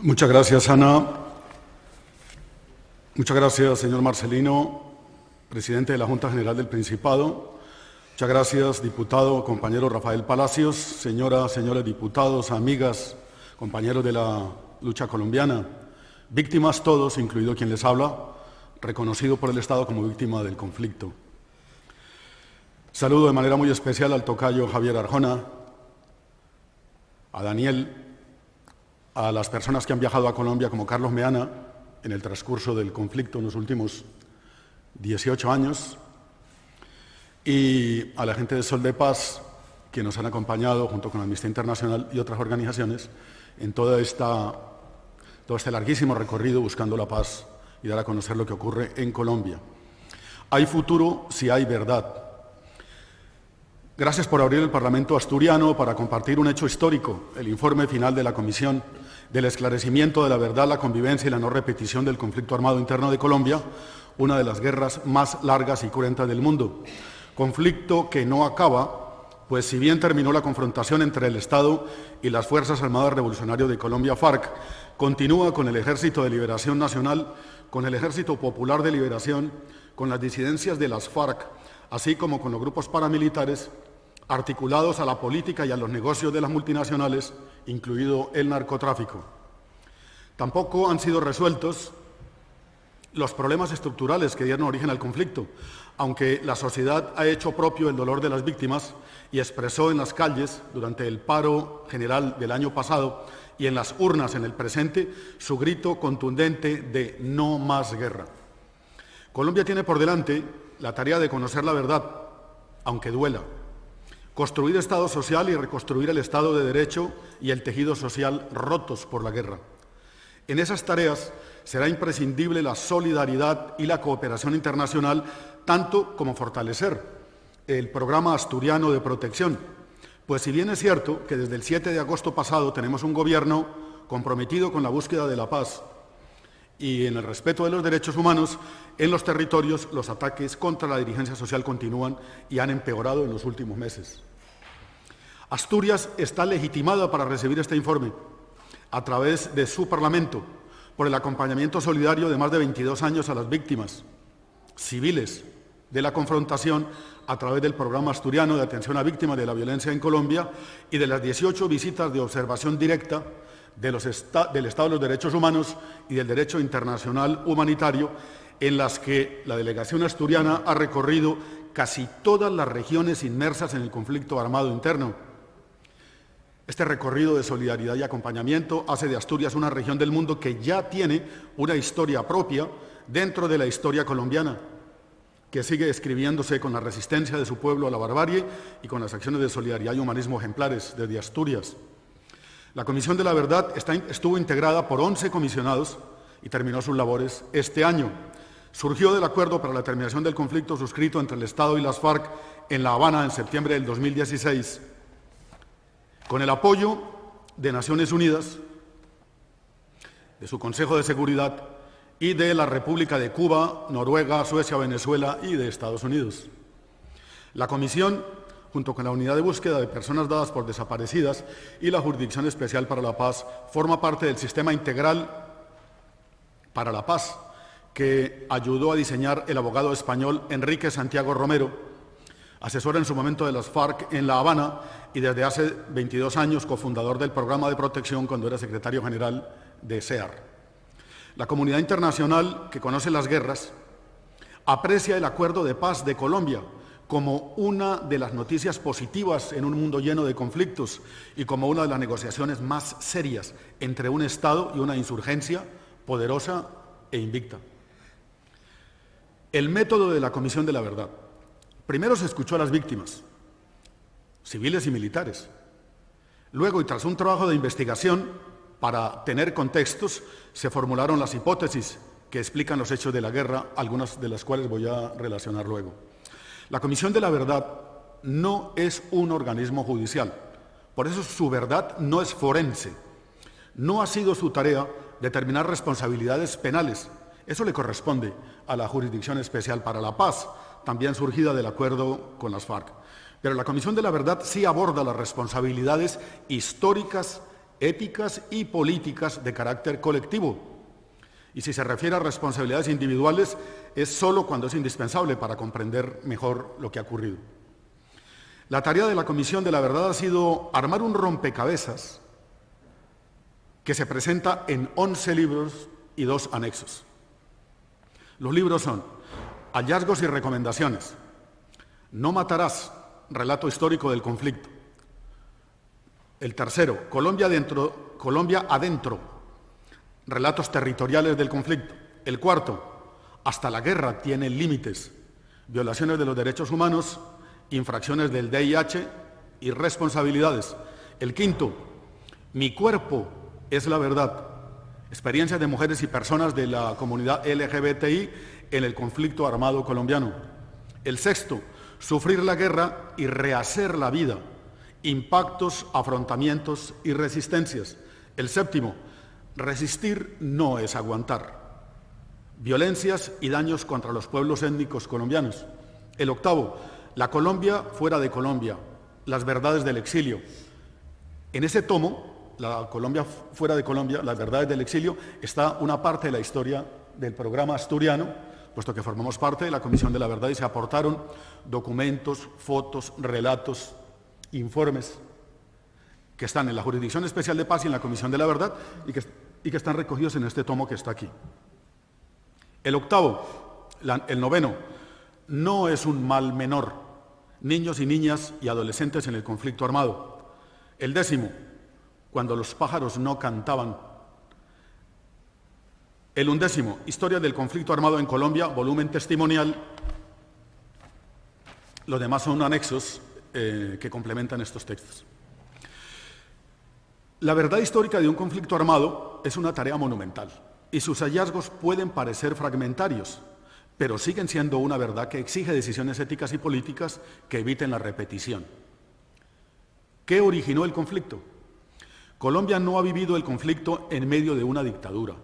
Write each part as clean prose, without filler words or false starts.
Muchas gracias, Ana. Muchas gracias, señor Marcelino, presidente de la Junta General del Principado. Muchas gracias, diputado, compañero Rafael Palacios, señoras, señores diputados, amigas, compañeros de la lucha colombiana, víctimas todos, incluido quien les habla, reconocido por el Estado como víctima del conflicto. Saludo de manera muy especial al tocayo Javier Arjona, a Daniel, a las personas que han viajado a Colombia como Carlos Meana en el transcurso del conflicto en los últimos 18 años y a la gente de Sol de Paz que nos han acompañado junto con Amnistía Internacional y otras organizaciones en todo este larguísimo recorrido buscando la paz y dar a conocer lo que ocurre en Colombia. Hay futuro si hay verdad. Gracias por abrir el Parlamento asturiano para compartir un hecho histórico, el informe final de la Comisión del Esclarecimiento de la Verdad, la Convivencia y la No Repetición del Conflicto Armado Interno de Colombia, una de las guerras más largas y cruentas del mundo. Conflicto que no acaba, pues si bien terminó la confrontación entre el Estado y las Fuerzas Armadas Revolucionarias de Colombia, FARC, continúa con el Ejército de Liberación Nacional, con el Ejército Popular de Liberación, con las disidencias de las FARC, así como con los grupos paramilitares articulados a la política y a los negocios de las multinacionales, incluido el narcotráfico. Tampoco han sido resueltos los problemas estructurales que dieron origen al conflicto, aunque la sociedad ha hecho propio el dolor de las víctimas y expresó en las calles durante el paro general del año pasado y en las urnas en el presente su grito contundente de no más guerra. Colombia tiene por delante la tarea de conocer la verdad, aunque duela, construir Estado social y reconstruir el Estado de Derecho y el tejido social rotos por la guerra. En esas tareas será imprescindible la solidaridad y la cooperación internacional, tanto como fortalecer el programa asturiano de protección, pues si bien es cierto que desde el 7 de agosto pasado tenemos un gobierno comprometido con la búsqueda de la paz y en el respeto de los derechos humanos, en los territorios los ataques contra la dirigencia social continúan y han empeorado en los últimos meses. Asturias está legitimada para recibir este informe a través de su Parlamento por el acompañamiento solidario de más de 22 años a las víctimas civiles de la confrontación a través del Programa Asturiano de Atención a Víctimas de la Violencia en Colombia y de las 18 visitas de observación directa del Estado de los Derechos Humanos y del Derecho Internacional Humanitario, en las que la delegación asturiana ha recorrido casi todas las regiones inmersas en el conflicto armado interno. Este recorrido de solidaridad y acompañamiento hace de Asturias una región del mundo que ya tiene una historia propia dentro de la historia colombiana, que sigue escribiéndose con la resistencia de su pueblo a la barbarie y con las acciones de solidaridad y humanismo ejemplares desde Asturias. La Comisión de la Verdad estuvo integrada por 11 comisionados y terminó sus labores este año. Surgió del acuerdo para la terminación del conflicto suscrito entre el Estado y las FARC en La Habana en septiembre del 2016, con el apoyo de Naciones Unidas, de su Consejo de Seguridad y de la República de Cuba, Noruega, Suecia, Venezuela y de Estados Unidos. La Comisión, junto con la Unidad de Búsqueda de Personas Dadas por Desaparecidas y la Jurisdicción Especial para la Paz, forma parte del Sistema Integral para la Paz, que ayudó a diseñar el abogado español Enrique Santiago Romero, asesor en su momento de las FARC en La Habana y desde hace 22 años cofundador del Programa de Protección cuando era secretario general de SEAR. La comunidad internacional, que conoce las guerras, aprecia el Acuerdo de Paz de Colombia como una de las noticias positivas en un mundo lleno de conflictos y como una de las negociaciones más serias entre un Estado y una insurgencia poderosa e invicta. El método de la Comisión de la Verdad. Primero se escuchó a las víctimas, civiles y militares. Luego, y tras un trabajo de investigación para tener contextos, se formularon las hipótesis que explican los hechos de la guerra, algunas de las cuales voy a relacionar luego. La Comisión de la Verdad no es un organismo judicial, por eso su verdad no es forense. No ha sido su tarea determinar responsabilidades penales. Eso le corresponde a la Jurisdicción Especial para la Paz, también surgida del acuerdo con las FARC. Pero la Comisión de la Verdad sí aborda las responsabilidades históricas éticas y políticas de carácter colectivo. Y si se refiere a responsabilidades individuales, es solo cuando es indispensable para comprender mejor lo que ha ocurrido. La tarea de la Comisión de la Verdad ha sido armar un rompecabezas que se presenta en 11 libros y 2 anexos. Los libros son Hallazgos y recomendaciones, No matarás, relato histórico del conflicto. El tercero, Colombia adentro, relatos territoriales del conflicto. El cuarto, Hasta la guerra tiene límites, violaciones de los derechos humanos, infracciones del DIH y responsabilidades. El quinto, Mi cuerpo es la verdad, experiencias de mujeres y personas de la comunidad LGBTI en el conflicto armado colombiano. El sexto, Sufrir la guerra y rehacer la vida, impactos, afrontamientos y resistencias. El séptimo, Resistir no es aguantar, violencias y daños contra los pueblos étnicos colombianos. El octavo, La Colombia fuera de Colombia, las verdades del exilio. En ese tomo, La Colombia fuera de Colombia, las verdades del exilio, está una parte de la historia del programa asturiano, puesto que formamos parte de la Comisión de la Verdad y se aportaron documentos, fotos, relatos, informes que están en la Jurisdicción Especial de Paz y en la Comisión de la Verdad y que están recogidos en este tomo que está aquí. El octavo, el noveno, No es un mal menor, niños y niñas y adolescentes en el conflicto armado. El décimo, Cuando los pájaros no cantaban. El undécimo, Historia del conflicto armado en Colombia, volumen testimonial. Los demás son anexos que complementan estos textos. La verdad histórica de un conflicto armado es una tarea monumental y sus hallazgos pueden parecer fragmentarios, pero siguen siendo una verdad que exige decisiones éticas y políticas que eviten la repetición. ¿Qué originó el conflicto? Colombia no ha vivido el conflicto en medio de una dictadura,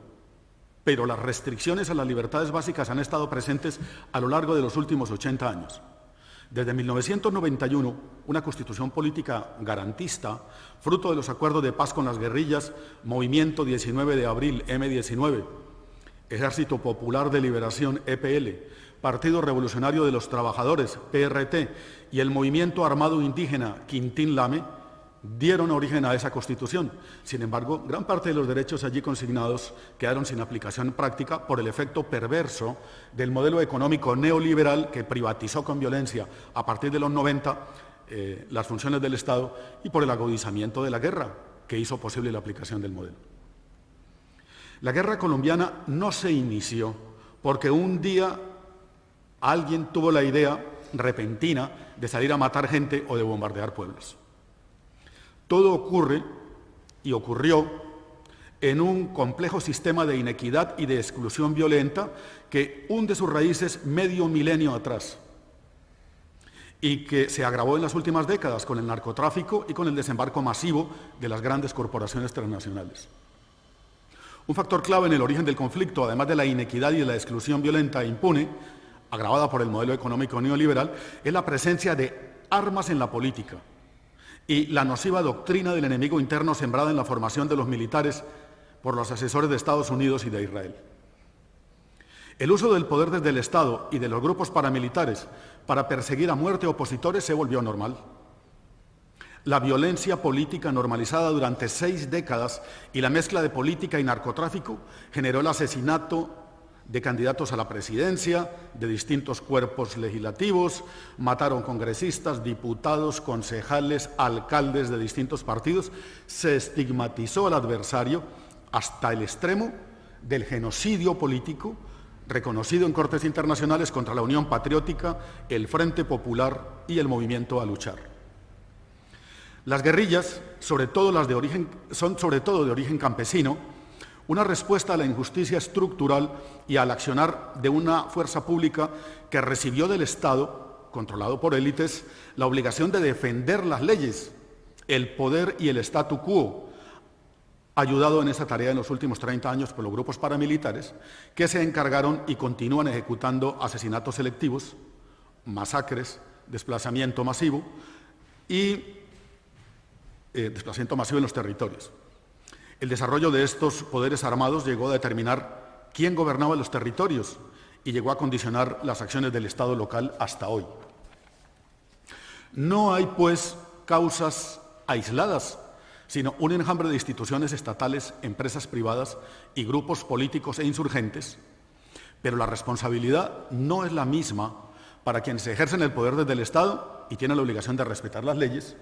pero las restricciones a las libertades básicas han estado presentes a lo largo de los últimos 80 años. Desde 1991, una constitución política garantista, fruto de los acuerdos de paz con las guerrillas, Movimiento 19 de Abril, M19, Ejército Popular de Liberación, EPL, Partido Revolucionario de los Trabajadores, PRT, y el Movimiento Armado Indígena, Quintín Lame, dieron origen a esa Constitución. Sin embargo, gran parte de los derechos allí consignados quedaron sin aplicación práctica por el efecto perverso del modelo económico neoliberal que privatizó con violencia a partir de los 90 las funciones del Estado y por el agudizamiento de la guerra que hizo posible la aplicación del modelo. La guerra colombiana no se inició porque un día alguien tuvo la idea repentina de salir a matar gente o de bombardear pueblos. Todo ocurre y ocurrió en un complejo sistema de inequidad y de exclusión violenta que hunde sus raíces medio milenio atrás y que se agravó en las últimas décadas con el narcotráfico y con el desembarco masivo de las grandes corporaciones transnacionales. Un factor clave en el origen del conflicto, además de la inequidad y de la exclusión violenta e impune, agravada por el modelo económico neoliberal, es la presencia de armas en la política y la nociva doctrina del enemigo interno sembrada en la formación de los militares por los asesores de Estados Unidos y de Israel. El uso del poder desde el Estado y de los grupos paramilitares para perseguir a muerte opositores se volvió normal. La violencia política normalizada durante 6 décadas y la mezcla de política y narcotráfico generó el asesinato de candidatos a la presidencia, de distintos cuerpos legislativos, mataron congresistas, diputados, concejales, alcaldes de distintos partidos, se estigmatizó al adversario hasta el extremo del genocidio político reconocido en cortes internacionales contra la Unión Patriótica, el Frente Popular y el Movimiento a Luchar. Las guerrillas, son sobre todo de origen campesino, una respuesta a la injusticia estructural y al accionar de una fuerza pública que recibió del Estado, controlado por élites, la obligación de defender las leyes, el poder y el statu quo, ayudado en esa tarea en los últimos 30 años por los grupos paramilitares, que se encargaron y continúan ejecutando asesinatos selectivos, masacres, desplazamiento masivo y desplazamiento masivo en los territorios. El desarrollo de estos poderes armados llegó a determinar quién gobernaba los territorios y llegó a condicionar las acciones del Estado local hasta hoy. No hay, pues, causas aisladas, sino un enjambre de instituciones estatales, empresas privadas y grupos políticos e insurgentes, pero la responsabilidad no es la misma para quienes ejercen el poder desde el Estado y tienen la obligación de respetar las leyes,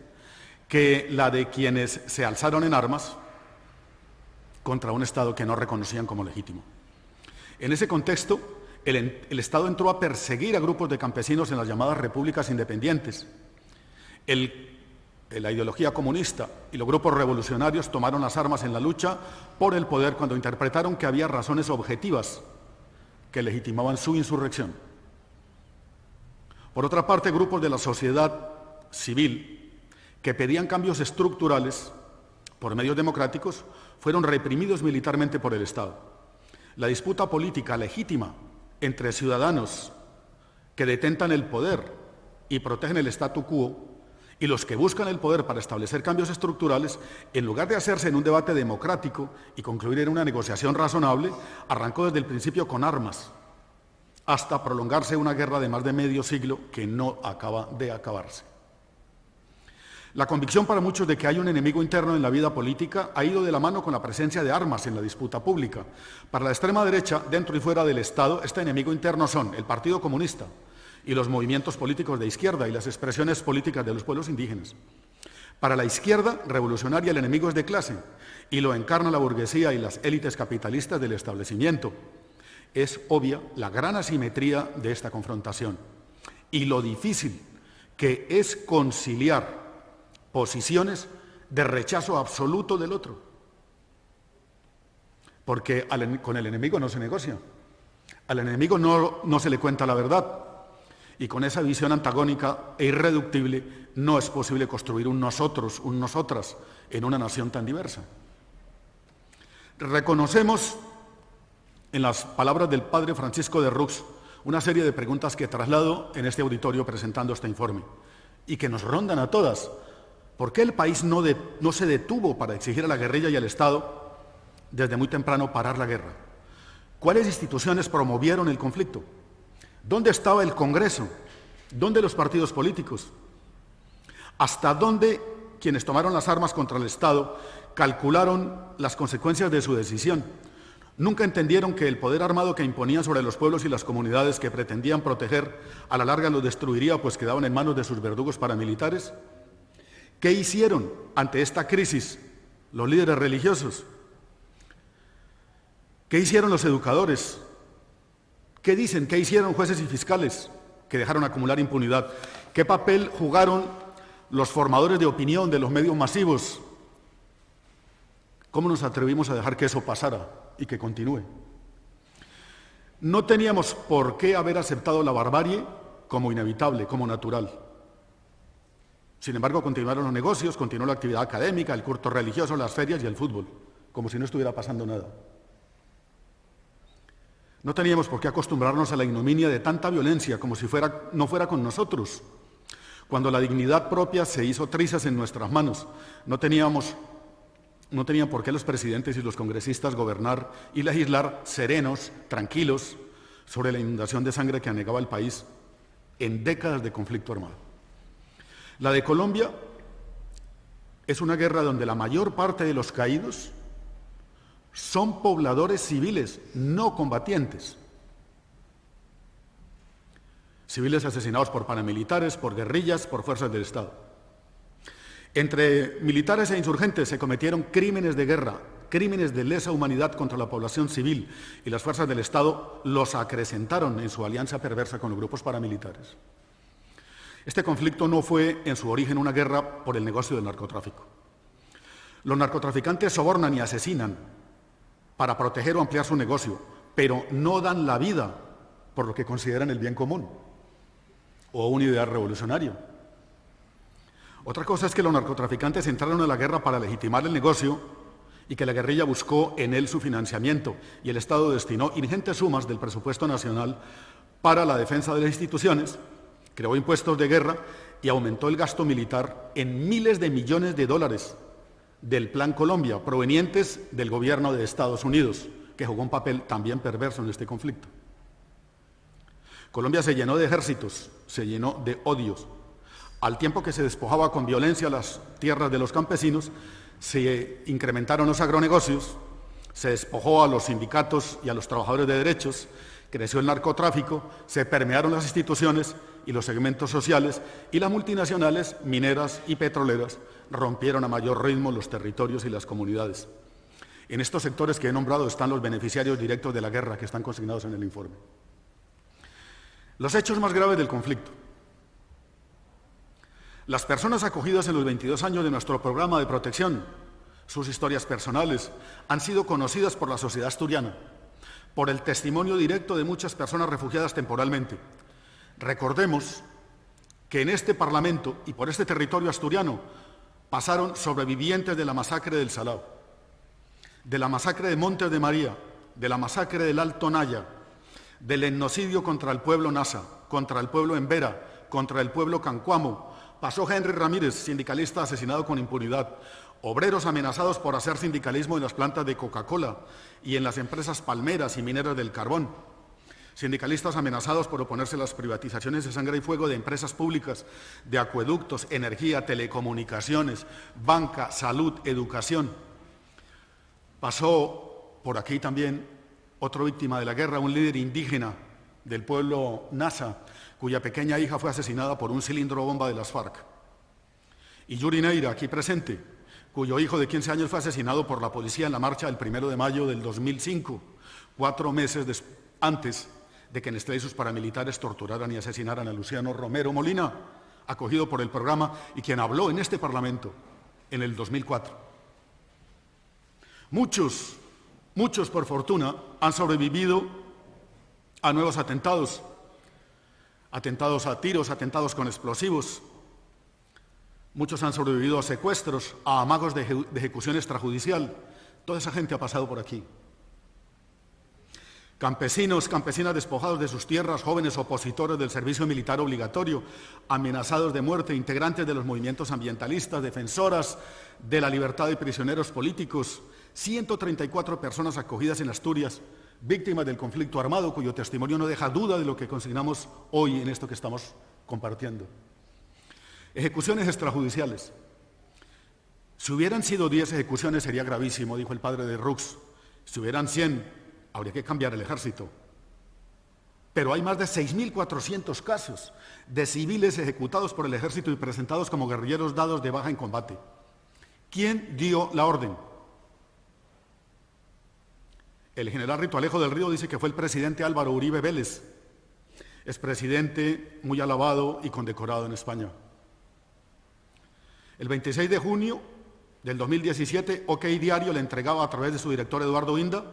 que la de quienes se alzaron en armas contra un Estado que no reconocían como legítimo. En ese contexto, el Estado entró a perseguir a grupos de campesinos en las llamadas repúblicas independientes. La ideología comunista y los grupos revolucionarios tomaron las armas en la lucha por el poder cuando interpretaron que había razones objetivas que legitimaban su insurrección. Por otra parte, grupos de la sociedad civil que pedían cambios estructurales por medios democráticos fueron reprimidos militarmente por el Estado. La disputa política legítima entre ciudadanos que detentan el poder y protegen el statu quo y los que buscan el poder para establecer cambios estructurales, en lugar de hacerse en un debate democrático y concluir en una negociación razonable, arrancó desde el principio con armas, hasta prolongarse una guerra de más de medio siglo que no acaba de acabarse. La convicción para muchos de que hay un enemigo interno en la vida política ha ido de la mano con la presencia de armas en la disputa pública. Para la extrema derecha, dentro y fuera del Estado, este enemigo interno son el Partido Comunista y los movimientos políticos de izquierda y las expresiones políticas de los pueblos indígenas. Para la izquierda revolucionaria el enemigo es de clase y lo encarna la burguesía y las élites capitalistas del establecimiento. Es obvia la gran asimetría de esta confrontación y lo difícil que es conciliar posiciones de rechazo absoluto del otro. Porque con el enemigo no se negocia, al enemigo no se le cuenta la verdad. Y con esa visión antagónica e irreductible no es posible construir un nosotros, un nosotras en una nación tan diversa. Reconocemos en las palabras del padre Francisco de Rux una serie de preguntas que traslado en este auditorio presentando este informe y que nos rondan a todas. ¿Por qué el país no se detuvo para exigir a la guerrilla y al Estado desde muy temprano parar la guerra? ¿Cuáles instituciones promovieron el conflicto? ¿Dónde estaba el Congreso? ¿Dónde los partidos políticos? ¿Hasta dónde quienes tomaron las armas contra el Estado calcularon las consecuencias de su decisión? ¿Nunca entendieron que el poder armado que imponían sobre los pueblos y las comunidades que pretendían proteger a la larga los destruiría, pues quedaban en manos de sus verdugos paramilitares? ¿Qué hicieron ante esta crisis los líderes religiosos? ¿Qué hicieron los educadores? ¿Qué dicen? ¿Qué hicieron jueces y fiscales que dejaron acumular impunidad? ¿Qué papel jugaron los formadores de opinión de los medios masivos? ¿Cómo nos atrevimos a dejar que eso pasara y que continúe? No teníamos por qué haber aceptado la barbarie como inevitable, como natural. Sin embargo, continuaron los negocios, continuó la actividad académica, el culto religioso, las ferias y el fútbol, como si no estuviera pasando nada. No teníamos por qué acostumbrarnos a la ignominia de tanta violencia como si no fuera con nosotros. Cuando la dignidad propia se hizo trizas en nuestras manos, no tenían por qué los presidentes y los congresistas gobernar y legislar serenos, tranquilos, sobre la inundación de sangre que anegaba el país en décadas de conflicto armado. La de Colombia es una guerra donde la mayor parte de los caídos son pobladores civiles, no combatientes. Civiles asesinados por paramilitares, por guerrillas, por fuerzas del Estado. Entre militares e insurgentes se cometieron crímenes de guerra, crímenes de lesa humanidad contra la población civil, y las fuerzas del Estado los acrecentaron en su alianza perversa con los grupos paramilitares. Este conflicto no fue en su origen una guerra por el negocio del narcotráfico. Los narcotraficantes sobornan y asesinan para proteger o ampliar su negocio, pero no dan la vida por lo que consideran el bien común o un ideal revolucionario. Otra cosa es que los narcotraficantes entraron en la guerra para legitimar el negocio y que la guerrilla buscó en él su financiamiento y el Estado destinó ingentes sumas del presupuesto nacional para la defensa de las instituciones, creó impuestos de guerra y aumentó el gasto militar en miles de millones de dólares del Plan Colombia, provenientes del gobierno de Estados Unidos, que jugó un papel también perverso en este conflicto. Colombia se llenó de ejércitos, se llenó de odios. Al tiempo que se despojaba con violencia las tierras de los campesinos, se incrementaron los agronegocios, se despojó a los sindicatos y a los trabajadores de derechos, creció el narcotráfico, se permearon las instituciones y los segmentos sociales, y las multinacionales mineras y petroleras rompieron a mayor ritmo los territorios y las comunidades. En estos sectores que he nombrado están los beneficiarios directos de la guerra que están consignados en el informe. Los hechos más graves del conflicto. Las personas acogidas en los 22 años de nuestro programa de protección, sus historias personales, han sido conocidas por la sociedad asturiana, por el testimonio directo de muchas personas refugiadas temporalmente. Recordemos que en este Parlamento y por este territorio asturiano pasaron sobrevivientes de la masacre del Salao, de la masacre de Montes de María, de la masacre del Alto Naya, del etnocidio contra el pueblo Nasa, contra el pueblo Embera, contra el pueblo Cancuamo. Pasó Henry Ramírez, sindicalista asesinado con impunidad, obreros amenazados por hacer sindicalismo en las plantas de Coca-Cola y en las empresas palmeras y mineras del carbón, sindicalistas amenazados por oponerse a las privatizaciones de sangre y fuego de empresas públicas, de acueductos, energía, telecomunicaciones, banca, salud, educación. Pasó por aquí también otro víctima de la guerra, un líder indígena del pueblo Nasa, cuya pequeña hija fue asesinada por un cilindro bomba de las FARC. Y Yuri Neira, aquí presente, cuyo hijo de 15 años fue asesinado por la policía en la marcha del 1 de mayo del 2005, 4 meses antes de que Nestlé y sus paramilitares torturaran y asesinaran a Luciano Romero Molina, acogido por el programa y quien habló en este Parlamento en el 2004. Muchos por fortuna han sobrevivido a nuevos atentados, atentados a tiros, atentados con explosivos. Muchos han sobrevivido a secuestros, a amagos de ejecución extrajudicial. Toda esa gente ha pasado por aquí. Campesinos, campesinas despojados de sus tierras, jóvenes opositores del servicio militar obligatorio, amenazados de muerte, integrantes de los movimientos ambientalistas, defensoras de la libertad de prisioneros políticos, 134 personas acogidas en Asturias, víctimas del conflicto armado, cuyo testimonio no deja duda de lo que consignamos hoy en esto que estamos compartiendo. Ejecuciones extrajudiciales. Si hubieran sido 10 ejecuciones sería gravísimo, dijo el padre de Rux. Si hubieran 100, habría que cambiar el ejército. Pero hay más de 6.400 casos de civiles ejecutados por el ejército y presentados como guerrilleros dados de baja en combate. ¿Quién dio la orden? El general Rito Alejo del Río dice que fue el presidente Álvaro Uribe Vélez, expresidente muy alabado y condecorado en España. El 26 de junio del 2017, OK Diario le entregaba a través de su director Eduardo Inda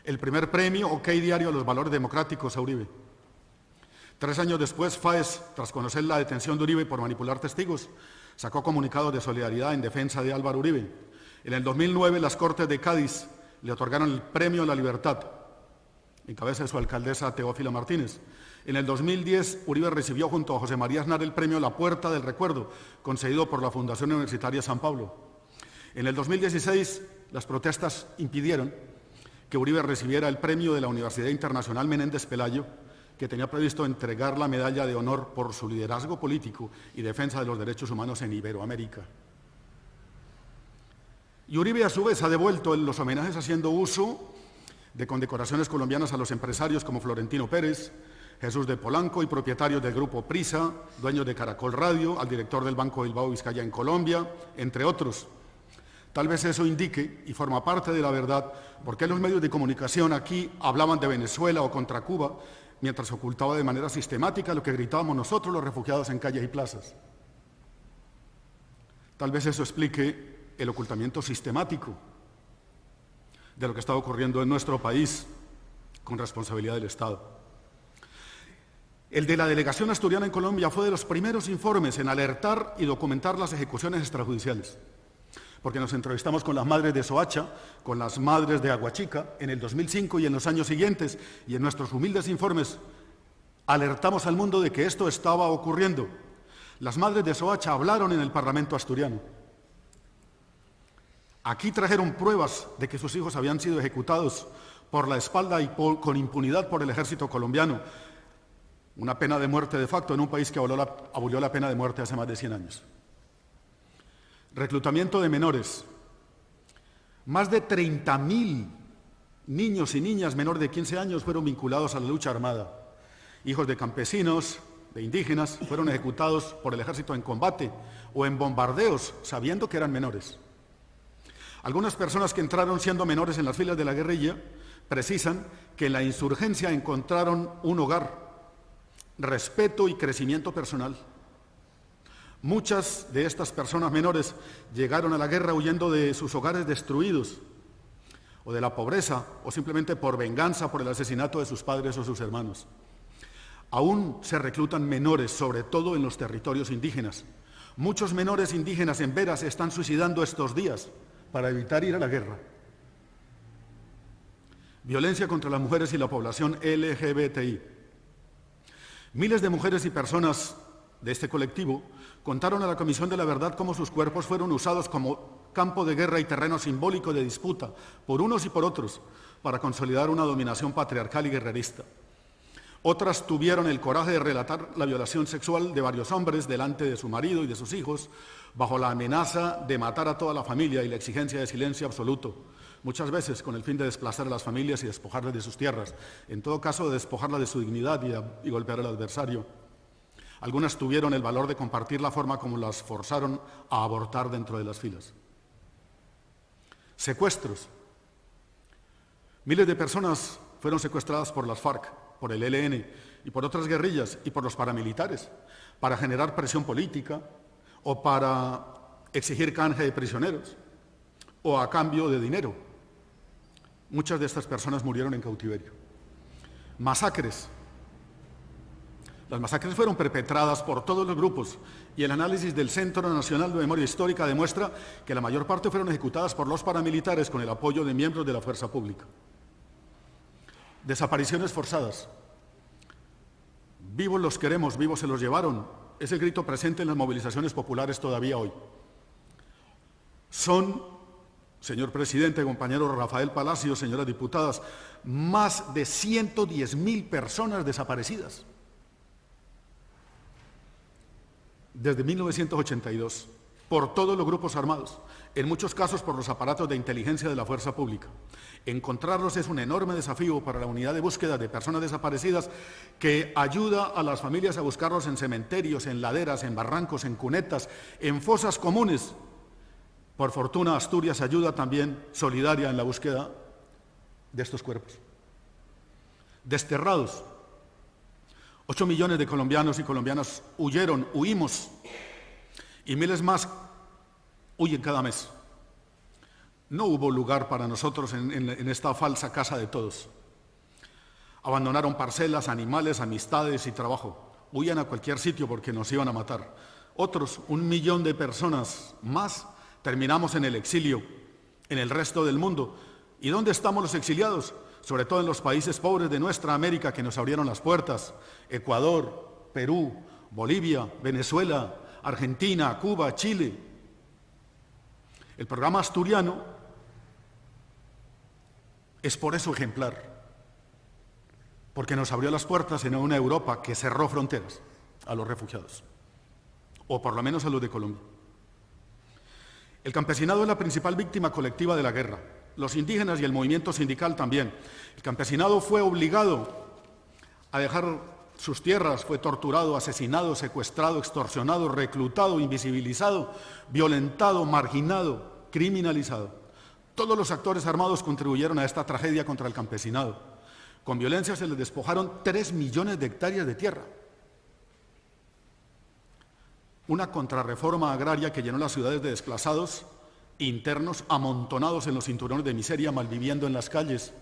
el primer premio OK Diario a los valores democráticos a Uribe. 3 años después, FAES, tras conocer la detención de Uribe por manipular testigos, sacó comunicados de solidaridad en defensa de Álvaro Uribe. En el 2009, las Cortes de Cádiz le otorgaron el Premio a la Libertad, en cabeza de su alcaldesa Teófila Martínez. En el 2010, Uribe recibió junto a José María Aznar el Premio La Puerta del Recuerdo, concedido por la Fundación Universitaria San Pablo. En el 2016, las protestas impidieron que Uribe recibiera el premio de la Universidad Internacional Menéndez Pelayo, que tenía previsto entregar la medalla de honor por su liderazgo político y defensa de los derechos humanos en Iberoamérica. Y Uribe, a su vez, ha devuelto en los homenajes haciendo uso de condecoraciones colombianas a los empresarios como Florentino Pérez, Jesús de Polanco y propietarios del Grupo Prisa, dueños de Caracol Radio, al director del Banco Bilbao Vizcaya en Colombia, entre otros. Tal vez eso indique, y forma parte de la verdad, por qué los medios de comunicación aquí hablaban de Venezuela o contra Cuba, mientras se ocultaba de manera sistemática lo que gritábamos nosotros los refugiados en calles y plazas. Tal vez eso explique el ocultamiento sistemático de lo que está ocurriendo en nuestro país con responsabilidad del Estado. El de la delegación asturiana en Colombia fue de los primeros informes en alertar y documentar las ejecuciones extrajudiciales, porque nos entrevistamos con las madres de Soacha, con las madres de Aguachica en el 2005 y en los años siguientes, y en nuestros humildes informes alertamos al mundo de que esto estaba ocurriendo. Las madres de Soacha hablaron en el Parlamento asturiano. Aquí trajeron pruebas de que sus hijos habían sido ejecutados por la espalda y con impunidad por el ejército colombiano. Una pena de muerte de facto en un país que abolió la pena de muerte hace más de 100 años. Reclutamiento de menores. Más de 30.000 niños y niñas menores de 15 años fueron vinculados a la lucha armada. Hijos de campesinos, de indígenas, fueron ejecutados por el ejército en combate o en bombardeos, sabiendo que eran menores. Algunas personas que entraron siendo menores en las filas de la guerrilla precisan que en la insurgencia encontraron un hogar, respeto y crecimiento personal. Muchas de estas personas menores llegaron a la guerra huyendo de sus hogares destruidos, o de la pobreza, o simplemente por venganza por el asesinato de sus padres o sus hermanos. Aún se reclutan menores, sobre todo en los territorios indígenas. Muchos menores indígenas en Vera se están suicidando estos días para evitar ir a la guerra. Violencia contra las mujeres y la población LGBTI. Miles de mujeres y personas de este colectivo contaron a la Comisión de la Verdad cómo sus cuerpos fueron usados como campo de guerra y terreno simbólico de disputa por unos y por otros para consolidar una dominación patriarcal y guerrerista. Otras tuvieron el coraje de relatar la violación sexual de varios hombres delante de su marido y de sus hijos, bajo la amenaza de matar a toda la familia y la exigencia de silencio absoluto, muchas veces con el fin de desplazar a las familias y despojarlas de sus tierras, en todo caso de despojarlas de su dignidad y golpear al adversario. Algunas tuvieron el valor de compartir la forma como las forzaron a abortar dentro de las filas. Secuestros. Miles de personas fueron secuestradas por las FARC, por el ELN y por otras guerrillas y por los paramilitares para generar presión política o para exigir canje de prisioneros o a cambio de dinero. Muchas de estas personas murieron en cautiverio. Masacres. Las masacres fueron perpetradas por todos los grupos y el análisis del Centro Nacional de Memoria Histórica demuestra que la mayor parte fueron ejecutadas por los paramilitares con el apoyo de miembros de la fuerza pública. Desapariciones forzadas. Vivos los queremos, vivos se los llevaron. Es el grito presente en las movilizaciones populares todavía hoy. Son, señor presidente, compañero Rafael Palacio, señoras diputadas, más de 110.000 personas desaparecidas desde 1982, por todos los grupos armados, en muchos casos por los aparatos de inteligencia de la fuerza pública. Encontrarlos es un enorme desafío para la unidad de búsqueda de personas desaparecidas que ayuda a las familias a buscarlos en cementerios, en laderas, en barrancos, en cunetas, en fosas comunes. Por fortuna, Asturias ayuda también solidaria en la búsqueda de estos cuerpos. Desterrados. 8 millones de colombianos y colombianas huimos, y miles más huyen cada mes. No hubo lugar para nosotros en esta falsa casa de todos. Abandonaron parcelas, animales, amistades y trabajo. Huían a cualquier sitio porque nos iban a matar. Otros, 1 millón de personas más, terminamos en el exilio, en el resto del mundo. ¿Y dónde estamos los exiliados? Sobre todo en los países pobres de nuestra América que nos abrieron las puertas: Ecuador, Perú, Bolivia, Venezuela, Argentina, Cuba, Chile. El programa asturiano es por eso ejemplar, porque nos abrió las puertas en una Europa que cerró fronteras a los refugiados, o por lo menos a los de Colombia. El campesinado es la principal víctima colectiva de la guerra. Los indígenas y el movimiento sindical también. El campesinado fue obligado a dejar sus tierras, fue torturado, asesinado, secuestrado, extorsionado, reclutado, invisibilizado, violentado, marginado, criminalizado. Todos los actores armados contribuyeron a esta tragedia contra el campesinado. Con violencia se les despojaron 3 millones de hectáreas de tierra. Una contrarreforma agraria que llenó las ciudades de desplazados internos amontonados en los cinturones de miseria, malviviendo en las calles,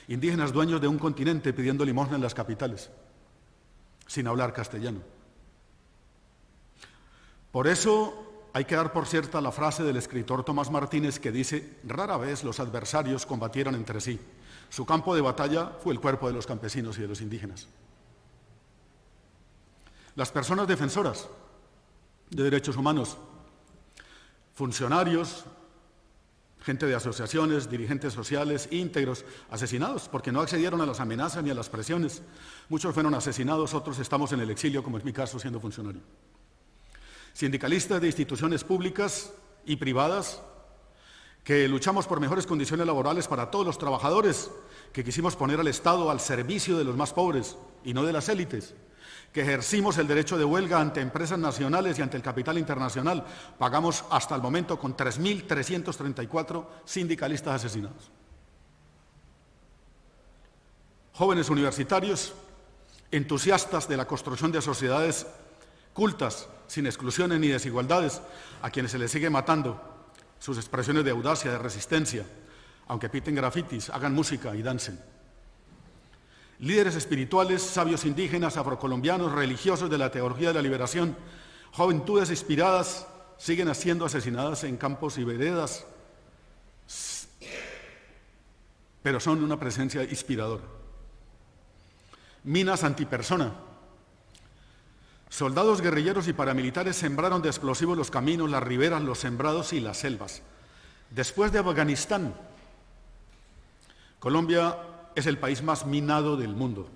indígenas dueños de un continente pidiendo limosna en las capitales, sin hablar castellano. Por eso hay que dar por cierta la frase del escritor Tomás Martínez que dice: rara vez los adversarios combatieron entre sí. Su campo de batalla fue el cuerpo de los campesinos y de los indígenas. Las personas defensoras de derechos humanos, funcionarios, gente de asociaciones, dirigentes sociales, íntegros, asesinados porque no accedieron a las amenazas ni a las presiones. Muchos fueron asesinados, otros estamos en el exilio, como es mi caso, siendo funcionario. Sindicalistas de instituciones públicas y privadas que luchamos por mejores condiciones laborales para todos los trabajadores, que quisimos poner al Estado al servicio de los más pobres y no de las élites, que ejercimos el derecho de huelga ante empresas nacionales y ante el capital internacional. Pagamos hasta el momento con 3.334 sindicalistas asesinados. Jóvenes universitarios, entusiastas de la construcción de sociedades cultas, sin exclusiones ni desigualdades, a quienes se les sigue matando sus expresiones de audacia, de resistencia, aunque pinten grafitis, hagan música y dancen. Líderes espirituales, sabios indígenas, afrocolombianos, religiosos de la teología de la liberación, juventudes inspiradas, siguen siendo asesinadas en campos y veredas, pero son una presencia inspiradora. Minas antipersona. Soldados guerrilleros y paramilitares sembraron de explosivos los caminos, las riberas, los sembrados y las selvas. Después de Afganistán, Colombia es el país más minado del mundo.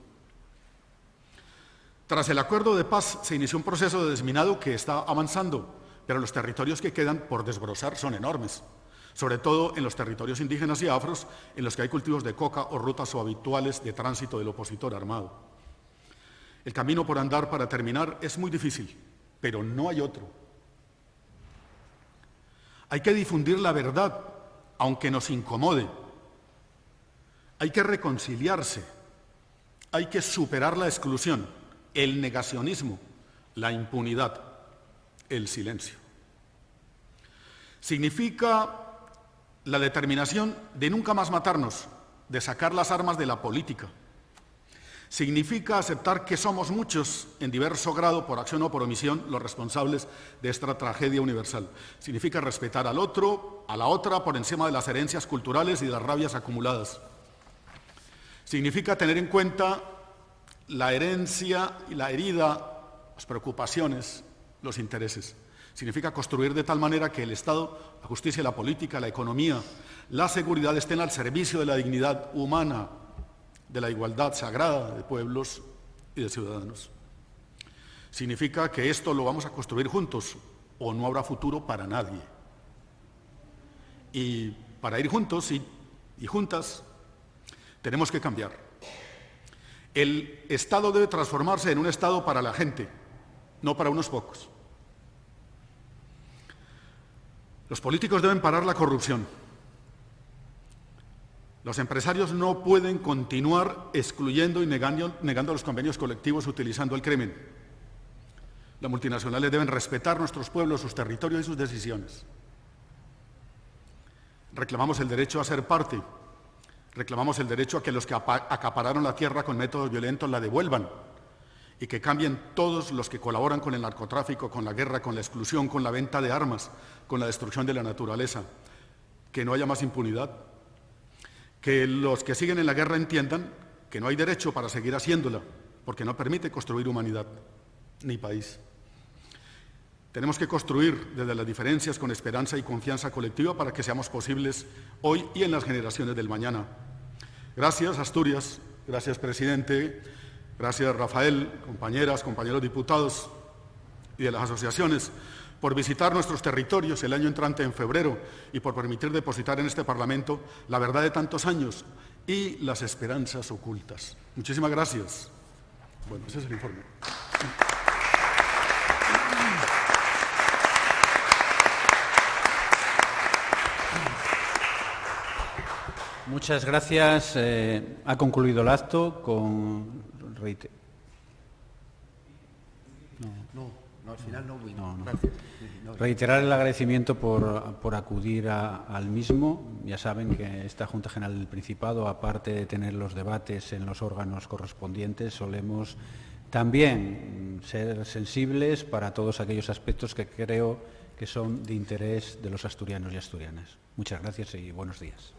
Tras el acuerdo de paz se inició un proceso de desminado que está avanzando, pero los territorios que quedan por desbrozar son enormes, sobre todo en los territorios indígenas y afros, en los que hay cultivos de coca o rutas o habituales de tránsito del opositor armado. El camino por andar para terminar es muy difícil, pero no hay otro. Hay que difundir la verdad, aunque nos incomode. Hay que reconciliarse, hay que superar la exclusión, el negacionismo, la impunidad, el silencio. Significa la determinación de nunca más matarnos, de sacar las armas de la política. Significa aceptar que somos muchos, en diverso grado, por acción o por omisión, los responsables de esta tragedia universal. Significa respetar al otro, a la otra, por encima de las herencias culturales y de las rabias acumuladas. Significa tener en cuenta la herencia y la herida, las preocupaciones, los intereses. Significa construir de tal manera que el Estado, la justicia, la política, la economía, la seguridad estén al servicio de la dignidad humana, de la igualdad sagrada de pueblos y de ciudadanos. Significa que esto lo vamos a construir juntos o no habrá futuro para nadie. Y para ir juntos y juntas tenemos que cambiar. El Estado debe transformarse en un Estado para la gente, no para unos pocos. Los políticos deben parar la corrupción. Los empresarios no pueden continuar excluyendo y negando los convenios colectivos utilizando el crimen. Las multinacionales deben respetar nuestros pueblos, sus territorios y sus decisiones. Reclamamos el derecho a ser parte. Reclamamos el derecho a que los que acapararon la tierra con métodos violentos la devuelvan y que cambien todos los que colaboran con el narcotráfico, con la guerra, con la exclusión, con la venta de armas, con la destrucción de la naturaleza. Que no haya más impunidad. Que los que siguen en la guerra entiendan que no hay derecho para seguir haciéndola, porque no permite construir humanidad ni país. Tenemos que construir desde las diferencias con esperanza y confianza colectiva para que seamos posibles hoy y en las generaciones del mañana. Gracias, Asturias. Gracias, presidente. Gracias, Rafael, compañeras, compañeros diputados y de las asociaciones, por visitar nuestros territorios el año entrante en febrero y por permitir depositar en este Parlamento la verdad de tantos años y las esperanzas ocultas. Muchísimas gracias. Bueno, ese es el informe. Muchas gracias. Ha concluido el acto con... al final no. Gracias. Reiterar el agradecimiento por acudir al mismo. Ya saben que esta Junta General del Principado, aparte de tener los debates en los órganos correspondientes, solemos también ser sensibles para todos aquellos aspectos que creo que son de interés de los asturianos y asturianas. Muchas gracias y buenos días.